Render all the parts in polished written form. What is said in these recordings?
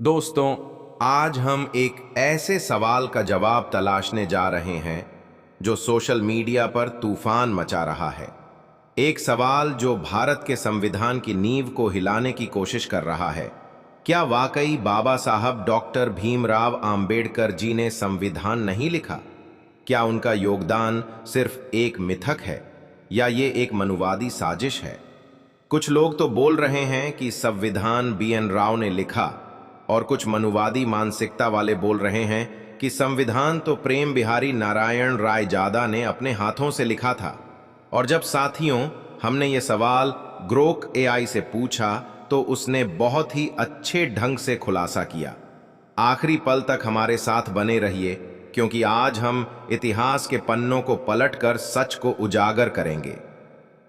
दोस्तों, आज हम एक ऐसे सवाल का जवाब तलाशने जा रहे हैं जो सोशल मीडिया पर तूफान मचा रहा है। एक सवाल जो भारत के संविधान की नींव को हिलाने की कोशिश कर रहा है। क्या वाकई बाबा साहब डॉक्टर भीमराव आंबेडकर जी ने संविधान नहीं लिखा? क्या उनका योगदान सिर्फ एक मिथक है या ये एक मनुवादी साजिश है? कुछ लोग तो बोल रहे हैं कि संविधान बी.एन. राव ने लिखा और कुछ मनुवादी मानसिकता वाले बोल रहे हैं कि संविधान तो प्रेम बिहारी नारायण राय जादा ने अपने हाथों से लिखा था। और जब साथियों हमने ये सवाल ग्रोक एआई से पूछा तो उसने बहुत ही अच्छे ढंग से खुलासा किया। आखिरी पल तक हमारे साथ बने रहिए, क्योंकि आज हम इतिहास के पन्नों को पलटकर सच को उजागर करेंगे।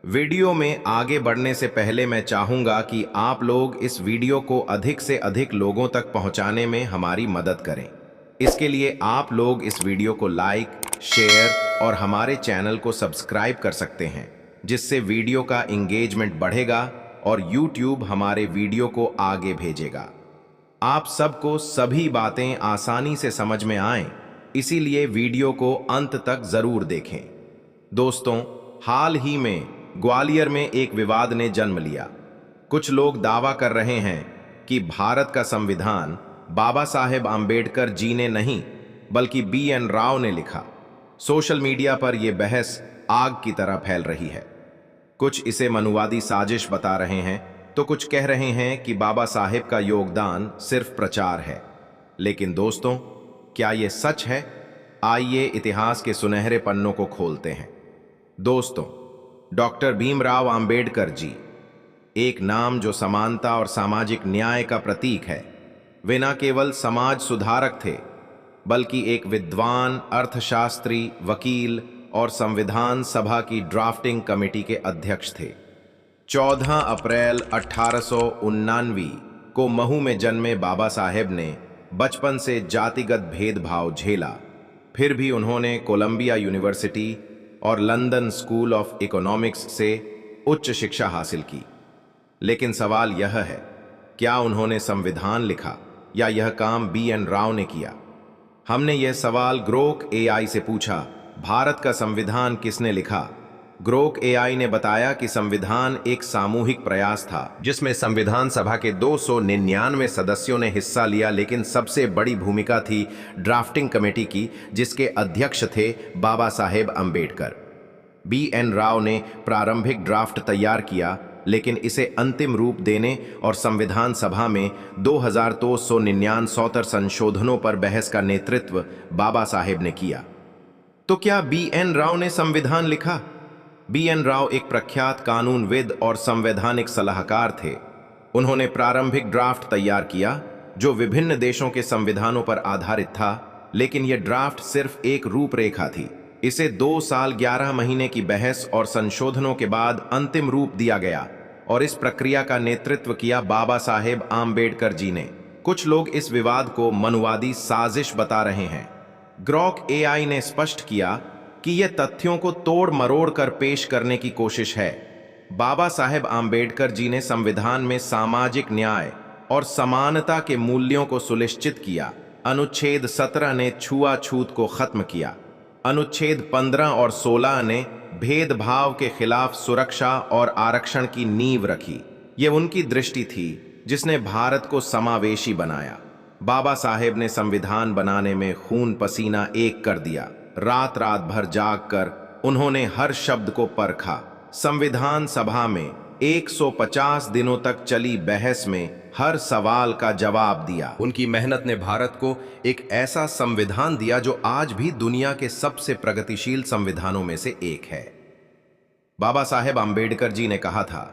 वीडियो में आगे बढ़ने से पहले मैं चाहूंगा कि आप लोग इस वीडियो को अधिक से अधिक लोगों तक पहुंचाने में हमारी मदद करें। इसके लिए आप लोग इस वीडियो को लाइक, शेयर और हमारे चैनल को सब्सक्राइब कर सकते हैं, जिससे वीडियो का एंगेजमेंट बढ़ेगा और यूट्यूब हमारे वीडियो को आगे भेजेगा। आप सबको सभी बातें आसानी से समझ में आएं, इसीलिए वीडियो को अंत तक जरूर देखें। दोस्तों, हाल ही में ग्वालियर में एक विवाद ने जन्म लिया। कुछ लोग दावा कर रहे हैं कि भारत का संविधान बाबा साहेब आंबेडकर जी ने नहीं बल्कि बी.एन. राव ने लिखा। सोशल मीडिया पर यह बहस आग की तरह फैल रही है। कुछ इसे मनुवादी साजिश बता रहे हैं तो कुछ कह रहे हैं कि बाबा साहेब का योगदान सिर्फ प्रचार है। लेकिन दोस्तों, क्या यह सच है? आइए इतिहास के सुनहरे पन्नों को खोलते हैं। दोस्तों, डॉक्टर भीमराव आंबेडकर जी, एक नाम जो समानता और सामाजिक न्याय का प्रतीक है। वे न केवल समाज सुधारक थे, बल्कि एक विद्वान, अर्थशास्त्री, वकील और संविधान सभा की ड्राफ्टिंग कमेटी के अध्यक्ष थे। 14 अप्रैल 1889 को महू में जन्मे बाबा साहेब ने बचपन से जातिगत भेदभाव झेला। फिर भी उन्होंने कोलंबिया यूनिवर्सिटी और लंदन स्कूल ऑफ इकोनॉमिक्स से उच्च शिक्षा हासिल की। लेकिन सवाल यह है, क्या उन्होंने संविधान लिखा या यह काम बी.एन. राव ने किया? हमने यह सवाल ग्रोक एआई से पूछा, भारत का संविधान किसने लिखा? ग्रोक एआई ने बताया कि संविधान एक सामूहिक प्रयास था, जिसमें संविधान सभा के 299 सदस्यों ने हिस्सा लिया। लेकिन सबसे बड़ी भूमिका थी ड्राफ्टिंग कमेटी की, जिसके अध्यक्ष थे बाबा साहेब आंबेडकर। बी.एन. राव ने प्रारंभिक ड्राफ्ट तैयार किया, लेकिन इसे अंतिम रूप देने और संविधान सभा में 2299 संशोधनों पर बहस का नेतृत्व बाबा साहेब ने किया। तो क्या बी.एन. राव ने संविधान लिखा? बी.एन. राव एक प्रख्यात कानूनविद और संवैधानिक सलाहकार थे। उन्होंने प्रारंभिक ड्राफ्ट तैयार किया, जो विभिन्न देशों के संविधानों पर आधारित था। लेकिन यह ड्राफ्ट सिर्फ एक रूपरेखा थी। इसे 2 साल 11 महीने की बहस और संशोधनों के बाद अंतिम रूप दिया गया, और इस प्रक्रिया का नेतृत्व किया बाबा साहेब आंबेडकर जी ने। कुछ लोग इस विवाद को मनुवादी साजिश बता रहे हैं। ग्रोक एआई ने स्पष्ट किया कि यह तथ्यों को तोड़ मरोड़ कर पेश करने की कोशिश है। बाबा साहेब आंबेडकर जी ने संविधान में सामाजिक न्याय और समानता के मूल्यों को सुनिश्चित किया। अनुच्छेद 17 ने छुआछूत को खत्म किया। अनुच्छेद 15 और 16 ने भेदभाव के खिलाफ सुरक्षा और आरक्षण की नींव रखी। यह उनकी दृष्टि थी जिसने भारत को समावेशी बनाया। बाबा साहेब ने संविधान बनाने में खून पसीना एक कर दिया। रात रात भर जागकर उन्होंने हर शब्द को परखा। संविधान सभा में 150 दिनों तक चली बहस में हर सवाल का जवाब दिया। उनकी मेहनत ने भारत को एक ऐसा संविधान दिया जो आज भी दुनिया के सबसे प्रगतिशील संविधानों में से एक है। बाबा साहेब आंबेडकर जी ने कहा था,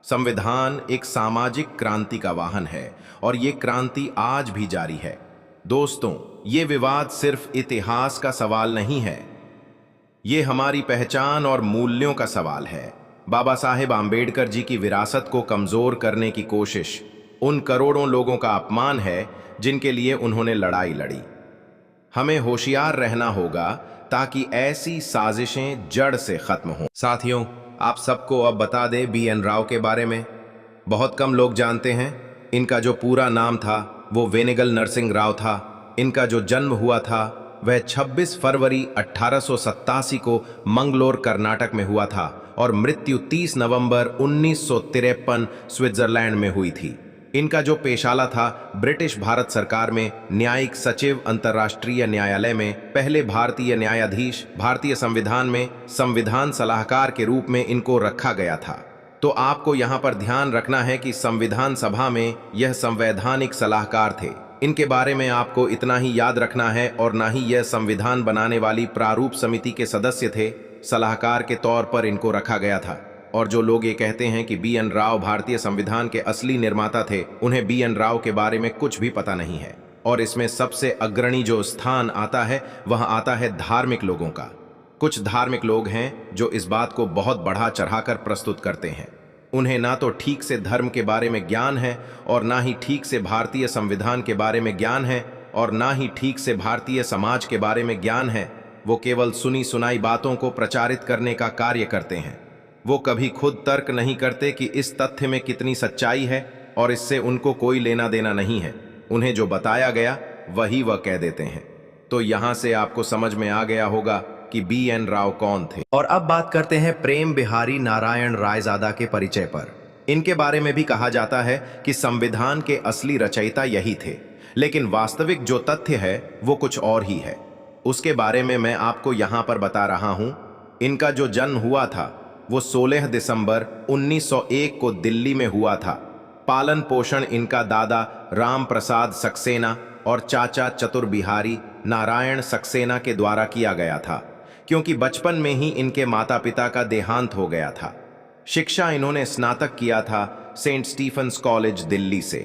संविधान एक सामाजिक क्रांति का वाहन है और ये क्रांति आज भी जारी है। दोस्तों, ये विवाद सिर्फ इतिहास का सवाल नहीं है, ये हमारी पहचान और मूल्यों का सवाल है। बाबा साहेब आंबेडकर जी की विरासत को कमजोर करने की कोशिश उन करोड़ों लोगों का अपमान है जिनके लिए उन्होंने लड़ाई लड़ी। हमें होशियार रहना होगा ताकि ऐसी साजिशें जड़ से खत्म हों। साथियों, आप सबको अब बता दें बी.एन. राव के बारे में। बहुत कम लोग जानते हैं। इनका जो पूरा नाम था वो वेनेगल नरसिंह राव था। इनका जो जन्म हुआ था वह 26 फरवरी 1887 को मंगलोर कर्नाटक में हुआ था और मृत्यु 30 नवंबर 1953 स्विट्जरलैंड में हुई थी। इनका जो पेशाला था ब्रिटिश भारत सरकार में न्यायिक सचिव, अंतर्राष्ट्रीय न्यायालय में पहले भारतीय न्यायाधीश, भारतीय संविधान में संविधान सलाहकार के रूप में इनको रखा गया था। तो आपको यहाँ पर ध्यान रखना है कि संविधान सभा में यह संवैधानिक सलाहकार थे। इनके बारे में आपको इतना ही याद रखना है और ना ही यह संविधान बनाने वाली प्रारूप समिति के सदस्य थे। सलाहकार के तौर पर इनको रखा गया था। और जो लोग ये कहते हैं कि बी.एन. राव भारतीय संविधान के असली निर्माता थे, उन्हें बी.एन. राव के बारे में कुछ भी पता नहीं है। और इसमें सबसे अग्रणी जो स्थान आता है वह आता है धार्मिक लोगों का। कुछ धार्मिक लोग हैं जो इस बात को बहुत बढ़ा चढ़ाकर प्रस्तुत करते हैं। उन्हें ना तो ठीक से धर्म के बारे में ज्ञान है और ना ही ठीक से भारतीय संविधान के बारे में ज्ञान है और ना ही ठीक से भारतीय समाज के बारे में ज्ञान है। वो केवल सुनी सुनाई बातों को प्रचारित करने का कार्य करते हैं। वो कभी खुद तर्क नहीं करते कि इस तथ्य में कितनी सच्चाई है और इससे उनको कोई लेना देना नहीं है। उन्हें जो बताया गया वही वह कह देते हैं। तो यहाँ से आपको समझ में आ गया होगा कि बी.एन. राव कौन थे। और अब बात करते हैं प्रेम बिहारी नारायण रायजादा के परिचय पर। इनके बारे में भी कहा जाता है कि संविधान के असली रचयिता यही थे, लेकिन वास्तविक जो तथ्य है वो कुछ और ही है। उसके बारे में मैं आपको यहाँ पर बता रहा हूँ। इनका जो जन्म हुआ था वो 16 दिसंबर 1901 को दिल्ली में हुआ था। पालन पोषण इनका दादा राम प्रसाद सक्सेना और चाचा चतुर बिहारी नारायण सक्सेना के द्वारा किया गया था, क्योंकि बचपन में ही इनके माता पिता का देहांत हो गया था। शिक्षा इन्होंने स्नातक किया था सेंट स्टीफन्स कॉलेज दिल्ली से।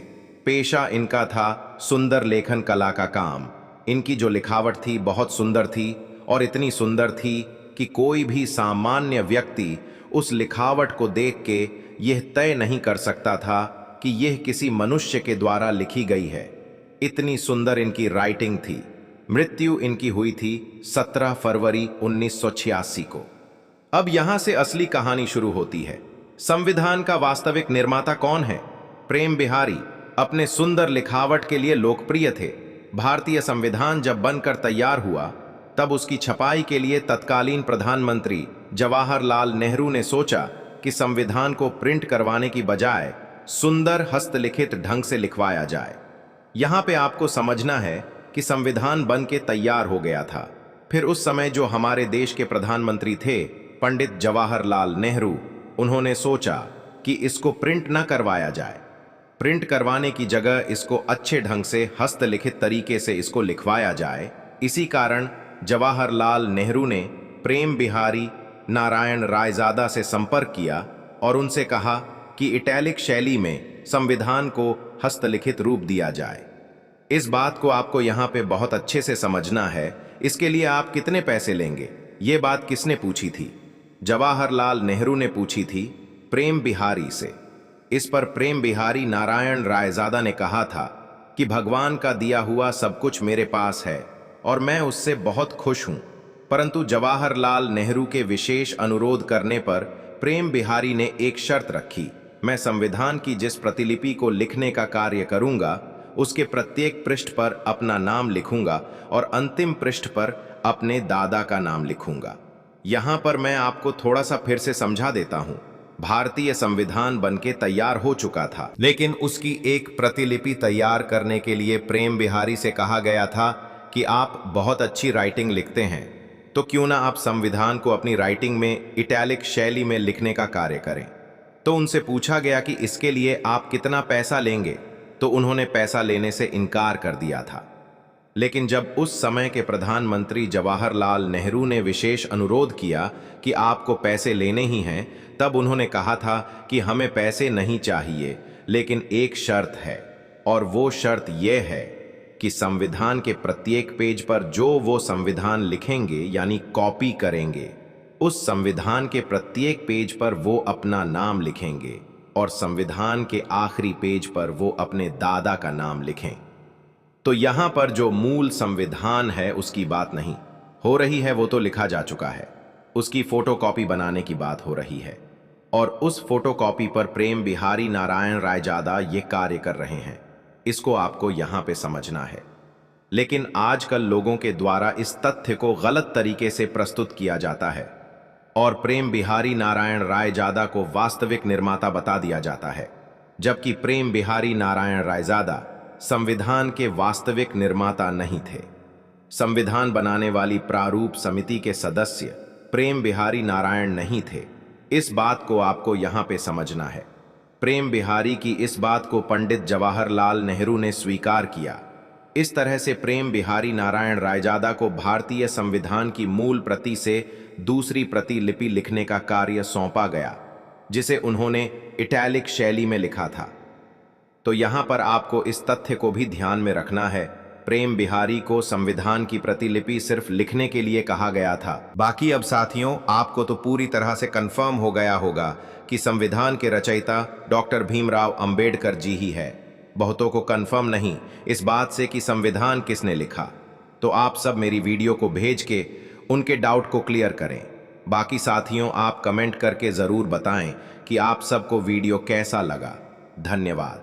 पेशा इनका था सुंदर लेखन कला का काम। इनकी जो लिखावट थी बहुत सुंदर थी और इतनी सुंदर थी कि कोई भी सामान्य व्यक्ति उस लिखावट को देख के यह तय नहीं कर सकता था कि यह किसी मनुष्य के द्वारा लिखी गई है। इतनी सुंदर इनकी राइटिंग थी। मृत्यु इनकी हुई थी 17 फरवरी 1986 को। अब यहां से असली कहानी शुरू होती है। संविधान का वास्तविक निर्माता कौन है? प्रेम बिहारी अपने सुंदर लिखावट के लिए लोकप्रिय थे। भारतीय संविधान जब बनकर तैयार हुआ तब उसकी छपाई के लिए तत्कालीन प्रधानमंत्री जवाहरलाल नेहरू ने सोचा कि संविधान को प्रिंट करवाने की बजाय सुंदर हस्तलिखित ढंग से लिखवाया जाए। यहाँ पे आपको समझना है कि संविधान बन के तैयार हो गया था। फिर उस समय जो हमारे देश के प्रधानमंत्री थे पंडित जवाहरलाल नेहरू, उन्होंने सोचा कि इसको प्रिंट न करवाया जाए। प्रिंट करवाने की जगह इसको अच्छे ढंग से हस्तलिखित तरीके से इसको लिखवाया जाए। इसी कारण जवाहरलाल नेहरू ने प्रेम बिहारी नारायण रायजादा से संपर्क किया और उनसे कहा कि इटैलिक शैली में संविधान को हस्तलिखित रूप दिया जाए। इस बात को आपको यहाँ पे बहुत अच्छे से समझना है। इसके लिए आप कितने पैसे लेंगे? ये बात किसने पूछी थी? जवाहरलाल नेहरू ने पूछी थी प्रेम बिहारी से। इस पर प्रेम बिहारी नारायण रायजादा ने कहा था कि भगवान का दिया हुआ सब कुछ मेरे पास है और मैं उससे बहुत खुश हूं। परंतु जवाहरलाल नेहरू के विशेष अनुरोध करने पर प्रेम बिहारी ने एक शर्त रखी। मैं संविधान की जिस प्रतिलिपि को लिखने का कार्य करूंगा उसके प्रत्येक पृष्ठ पर अपना नाम लिखूंगा और अंतिम पृष्ठ पर अपने दादा का नाम लिखूंगा। यहां पर मैं आपको थोड़ा सा फिर से समझा देता हूं। भारतीय संविधान बनके तैयार हो चुका था, लेकिन उसकी एक प्रतिलिपि तैयार करने के लिए प्रेम बिहारी से कहा गया था कि आप बहुत अच्छी राइटिंग लिखते हैं, तो क्यों ना आप संविधान को अपनी राइटिंग में इटैलिक शैली में लिखने का कार्य करें। तो उनसे पूछा गया कि इसके लिए आप कितना पैसा लेंगे, तो उन्होंने पैसा लेने से इनकार कर दिया था। लेकिन जब उस समय के प्रधानमंत्री जवाहरलाल नेहरू ने विशेष अनुरोध किया कि आपको पैसे लेने ही हैं, तब उन्होंने कहा था कि हमें पैसे नहीं चाहिए, लेकिन एक शर्त है, और वो शर्त यह है कि संविधान के प्रत्येक पेज पर जो वो संविधान लिखेंगे यानी कॉपी करेंगे, उस संविधान के प्रत्येक पेज पर वो अपना नाम लिखेंगे और संविधान के आखिरी पेज पर वो अपने दादा का नाम लिखें। तो यहां पर जो मूल संविधान है उसकी बात नहीं हो रही है, वो तो लिखा जा चुका है। उसकी फोटोकॉपी बनाने की बात हो रही है और उस फोटोकॉपी पर प्रेम बिहारी नारायण रायजादा ये कार्य कर रहे हैं। इसको आपको यहां पे समझना है। लेकिन आजकल लोगों के द्वारा इस तथ्य को गलत तरीके से प्रस्तुत किया जाता है और प्रेम बिहारी नारायण रायजादा को वास्तविक निर्माता बता दिया जाता है, जबकि प्रेम बिहारी नारायण रायजादा संविधान के वास्तविक निर्माता नहीं थे। संविधान बनाने वाली प्रारूप समिति के सदस्य प्रेम बिहारी नारायण नहीं थे। इस बात को आपको यहां पे समझना है। प्रेम बिहारी की इस बात को पंडित जवाहरलाल नेहरू ने स्वीकार किया। इस तरह से प्रेम बिहारी नारायण रायजादा को भारतीय संविधान की मूल प्रति से दूसरी प्रतिलिपि लिखने का कार्य सौंपा गया, जिसे उन्होंने इटैलिक शैली में लिखा था। तो यहां पर आपको इस तथ्य को भी ध्यान में रखना है, प्रेम बिहारी को संविधान की प्रतिलिपि सिर्फ लिखने के लिए कहा गया था। बाकी अब साथियों, आपको तो पूरी तरह से कंफर्म हो गया होगा कि संविधान के रचयिता डॉक्टर भीमराव अंबेडकर जी ही है। बहुतों को कंफर्म नहीं इस बात से कि संविधान किसने लिखा। तो आप सब मेरी वीडियो को भेज के उनके डाउट को क्लियर करें। बाकी साथियों, आप कमेंट करके ज़रूर बताएं कि आप सबको वीडियो कैसा लगा। धन्यवाद।